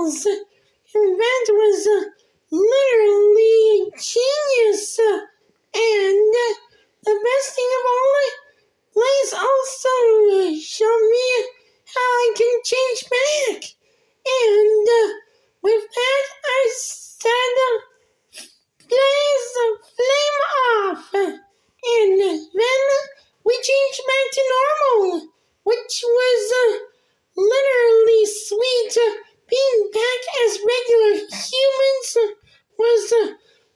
L-ementals, and that was literally genius. And the best thing of all, Blaze also showed me how I can change back. And with that, I said, blaze the flame off. And then we changed back to normal, which was literally sweet. Being back as regular humans was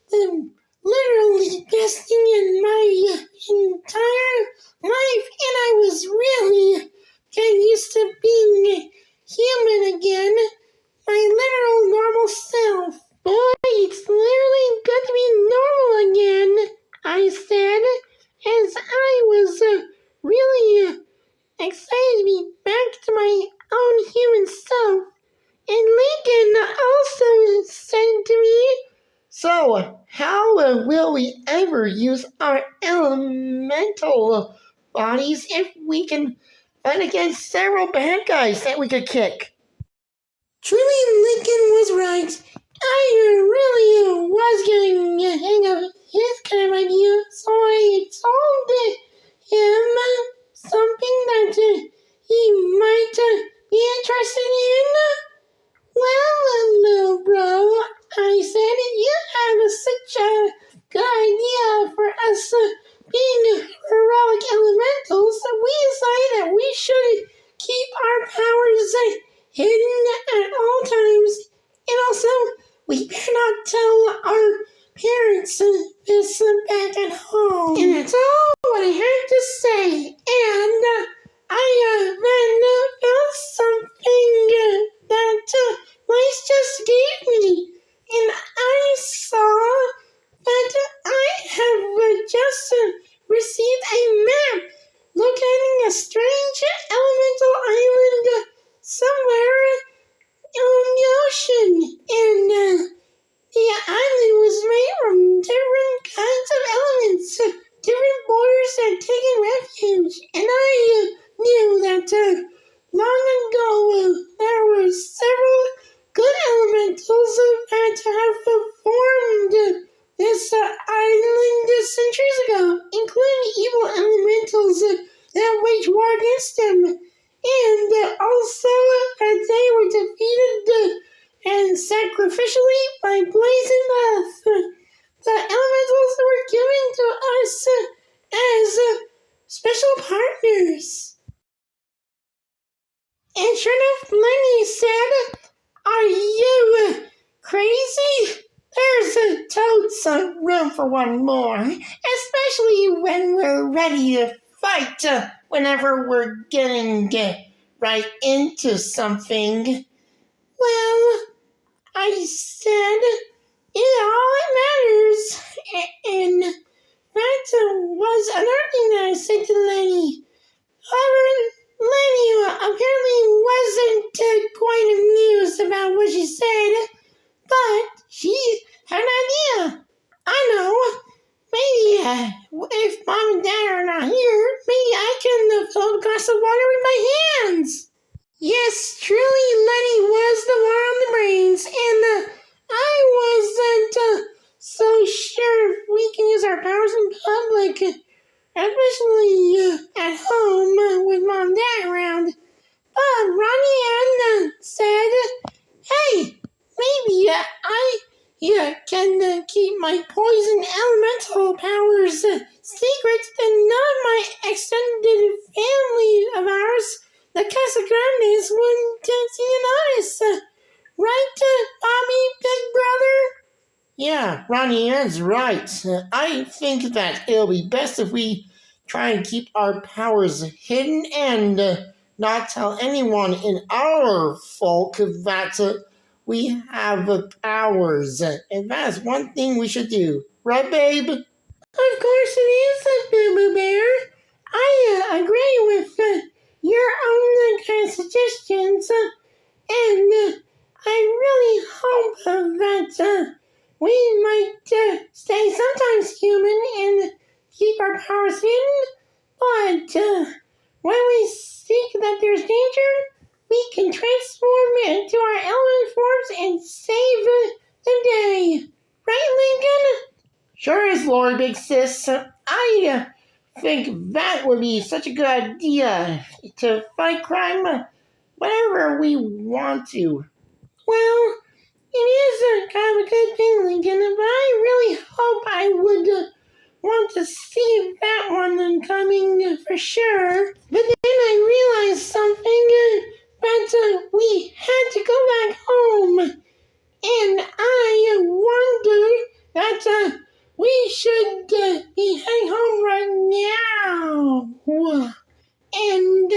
the literally best thing in my entire life, and I was really getting used to being human again, my literal normal self. Boy, it's literally good to be normal again, I said, as I was really excited to be back to my own human self. And Lincoln also said to me, "So, how will we ever use our elemental bodies if we can fight against several bad guys that we could kick?" Truly, Lincoln was right. I really was getting a hang of his kind of idea, so I told him something that he might be interested in. "Well, little bro," I said, "you have such a good idea for us being heroic elementals. We decided that we should keep our powers hidden at all times. And also, we better not tell our parents this back at home." And that's all what I had to say. And I then felt something that Blaze just gave me. And I saw that I have just received a map locating a strange elemental island somewhere on the ocean. And the island was made from different kinds of elements, different borders that had taken refuge. And I knew that long ago there were several good elementals that have formed this island centuries ago, including evil elementals that wage war against them, and also that they were defeated and sacrificially by blazing death. The elementals were given to us as special partners. And sure enough, Lenny said, "Are you crazy? There's totes room for one more, especially when we're ready to fight, whenever we're getting right into something." "Well," I said, all it matters." And that was another thing that I said to Lenny. However, Lenny apparently wasn't quite amused about what she said, but she had an idea. "I know. Maybe if Mom and Dad are not here, maybe I can fill a glass of water with my hands." Yes, truly, Lenny was the one on the brains, and I wasn't so sure if we can use our powers in public, especially at home with Mom and Dad around. But Ronnie Ann said, "Hey, maybe I can keep my poison elemental powers secret, and none of my extended family of ours, the Casagrandes, wouldn't seem to notice. Right, Bobby, big brother?" "Yeah, Ronnie Ann's right. I think that it'll be best if we try and keep our powers hidden and not tell anyone in our folk that we have powers. And that's one thing we should do. Right, babe?" "Of course it is, Boo Bear. I agree with your own kind of suggestions. And I really hope that we might stay sometimes human and keep our powers hidden. But when we see that there's danger, we can transform into our element forms Lord, big sis, I think that would be such a good idea to fight crime whenever we want to. Well, it is a kind of a good thing, Lincoln, but I really hope I would want to see that one coming for sure. But then I realized something that we had to go back home, and I wondered that we should be heading home right now, and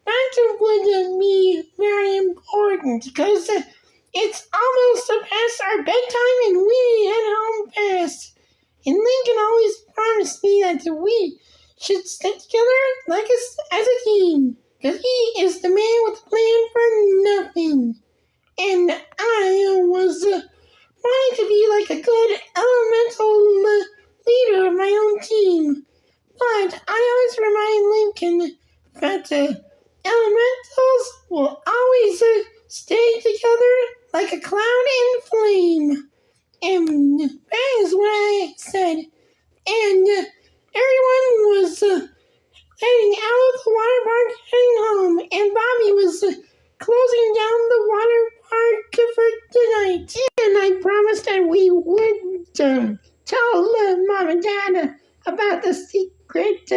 that would be very important because it's almost past our bedtime and we head home fast. And Lincoln always promised me that we should stick together like as a team because he is the man with a plan for nothing. And I was wanting to be like a good elemental leader of my own team. But I always remind Lincoln that elementals will always stay together like a cloud and flame. And that is what I said. And everyone was heading out of the water park, heading home. And Bobby was closing down the water park for tonight. And I promised that we would tell Mom and Dad about the secret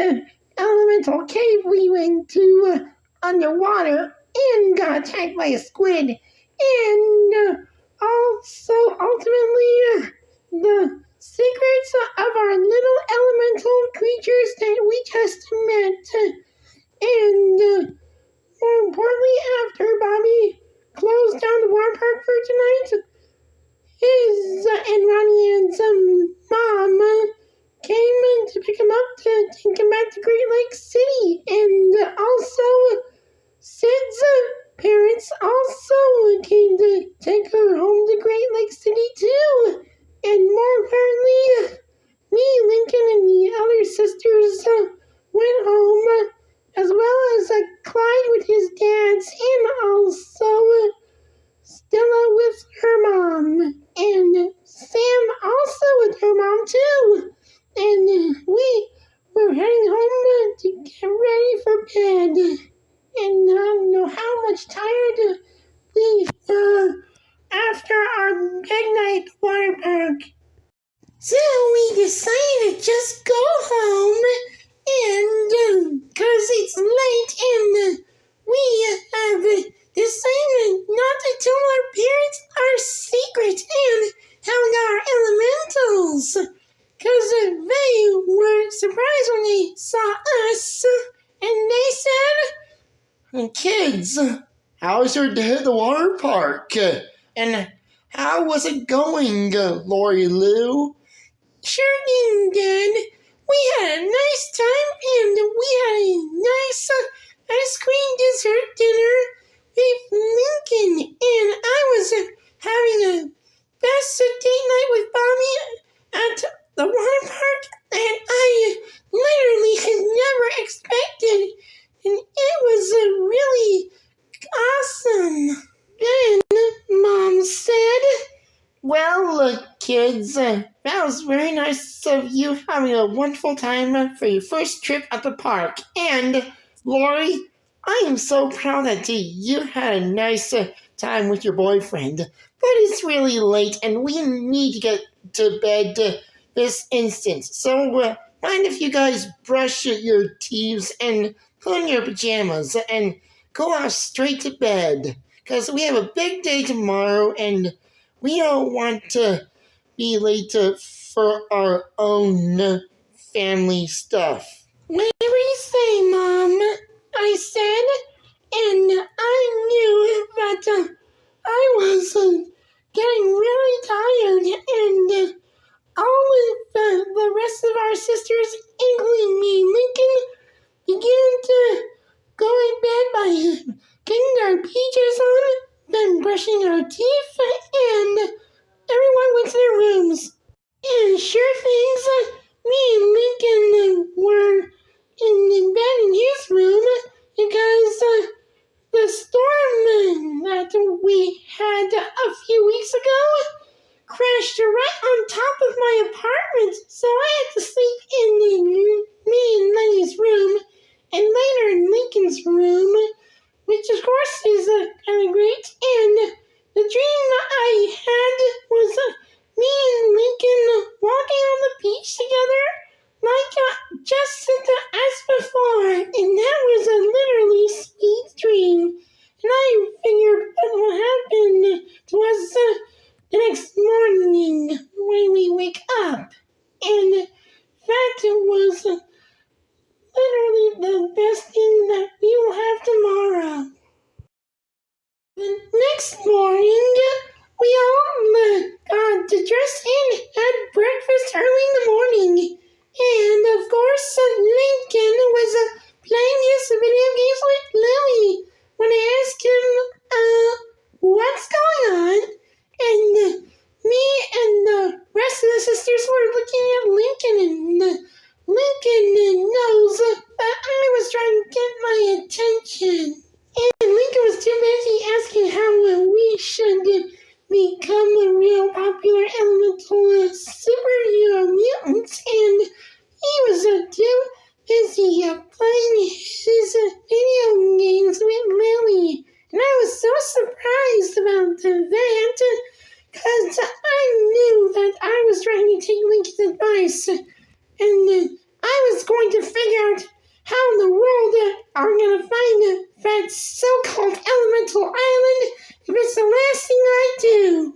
elemental cave we went to underwater and got attacked by a squid. And also, ultimately, the secrets of our little elemental creatures that we just met. And more importantly, after Bobby closed down the water park for tonight, his and Ronnie and some mom came to pick him up to take him back to Great Lake City. And also, Sid's parents also came to take her home to Great Lake City too. And more importantly, me, Lincoln, and the other sisters went home, as well as Clyde with his dads, and also Stella with her mom, and Sam also with her mom too. And we were heading home to get ready for bed. And I don't know how much tired we were after our big night at the water park. So we decided to just go home, and because it's late, and we have decided not to tell our parents our secret and how we got our elementals, because they were surprised when they saw us, and they said, "Kids, how was your day at the water park? And how was it going, Lori Lou?" "Sure did good. We had a nice time, and we had a nice ice cream dessert dinner with Lincoln, and I was having a best date night with Bobby at the water park that I literally had never expected, and it was really awesome." Then Mom said, "Well, kids, that was very nice of you having a wonderful time for your first trip at the park. And, Lori, I am so proud that you had a nice time with your boyfriend. But it's really late, and we need to get to bed this instant. So, mind if you guys brush your teeth and put on your pajamas and go off straight to bed. Because we have a big day tomorrow, and we don't want to be late for our own family stuff." "Whatever you say, Mom," I said, and I knew that I was getting really tired, and all of the rest of our sisters, including me, Lincoln, began to go in bed by getting our PJs on, then brushing our teeth, and everyone went to their rooms. And sure things, me and Lincoln were in bed in his room because the storm that we had a few weeks ago crashed right on top of my apartment. So I next morning, we all got dressed and had breakfast early in the morning. And of course, Lincoln was playing his video games with Lily when I asked him, what's going on? And me and the rest of the sisters were looking at Lincoln, and Lincoln knows that I was trying to get my attention. And Lincoln was too busy asking how we should become a real popular elemental superhero mutant, and he was too busy playing his video games with Lily. And I was so surprised about that, because I knew that I was trying to take Lincoln's advice, and I was going to figure out how in the world are going to find that so-called elemental island if it's the last thing I do.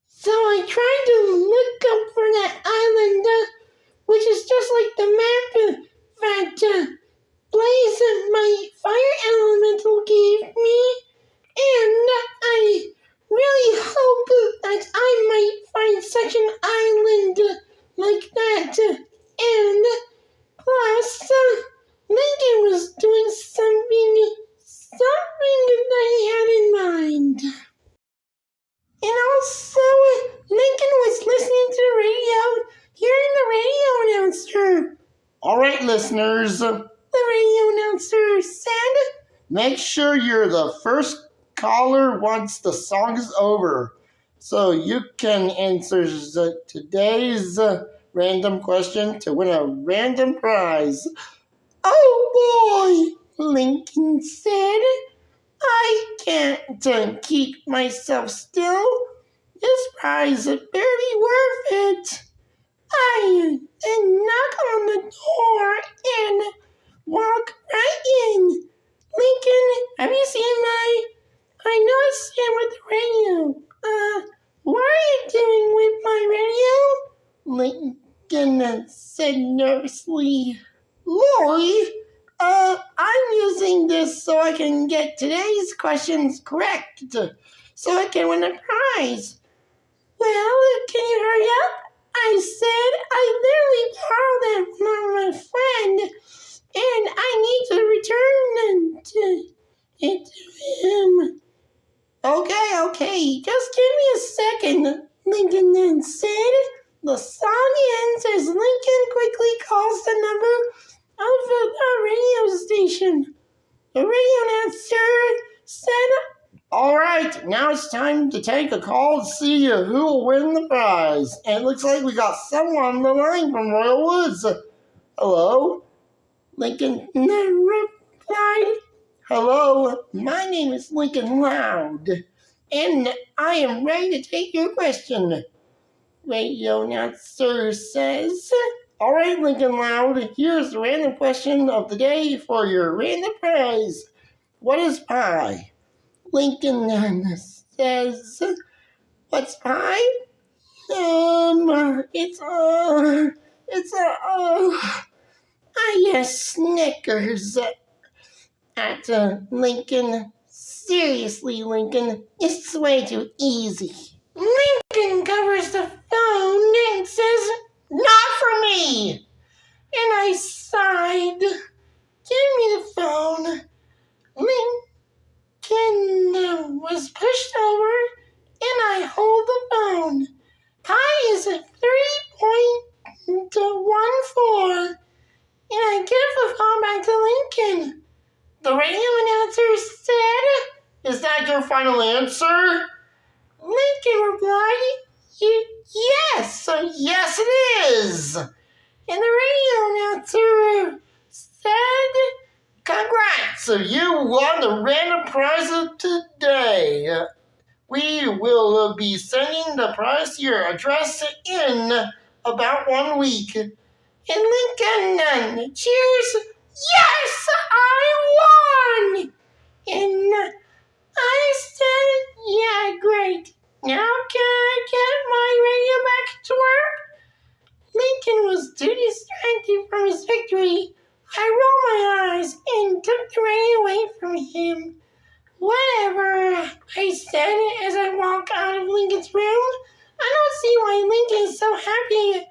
So I tried to look up for that island, which is just like the map that Blaze, my fire elemental, gave me, and I really hope that I might find such an island like that. And plus, Lincoln was doing something that he had in mind. And also, Lincoln was listening to the radio, hearing the radio announcer. All right, listeners. The radio announcer said, make sure you're the first caller once the song is over, so you can answer today's random question to win a random prize. oh boy, Lincoln said. I can't keep myself still. This prize is barely worth it. I knock on the door and walk right in. Lincoln, have you seen I know I see him with the radio. What are you doing with my radio? Lincoln said nervously. Lori, I'm using this so I can get today's questions correct, so I can win a prize. Well, can you hurry up? I said I literally borrowed that from my friend, and I need to return it to him. Okay, just give me a second, Lincoln then said. The song ends as Lincoln quickly calls the number of the radio station. The radio announcer said, all right, now it's time to take a call to see who will win the prize. And it looks like we got someone on the line from Royal Woods. Hello? Lincoln replied, hello, my name is Lincoln Loud, and I am ready to take your question. Radio announcer says, all right, Lincoln Loud, here's the random question of the day for your random prize. What is pie? Lincoln says, what's pie? Yes, Snickers. At Lincoln, seriously, Lincoln, it's way too easy. Lincoln covers the phone and says, not for me. And I sighed. Give me the phone. Lincoln was pushed over, and I hold the phone. Pi is a 3.14, and I give the phone back to Lincoln. The radio announcer said, is that your final answer? Lincoln replied, yes it is. And the radio announcer said, congrats, you won the random prize of today. We will be sending the prize to your address in about 1 week. And Lincoln cheers, yes, I won! And I said, yeah, great. Now can I get my radio back to work? Lincoln was too distracted from his victory. I rolled my eyes and took the radio away from him. Whatever, I said as I walk out of Lincoln's room. I don't see why Lincoln is so happy.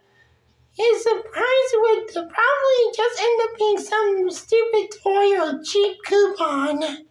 His surprise would probably just end up being some stupid toy or cheap coupon.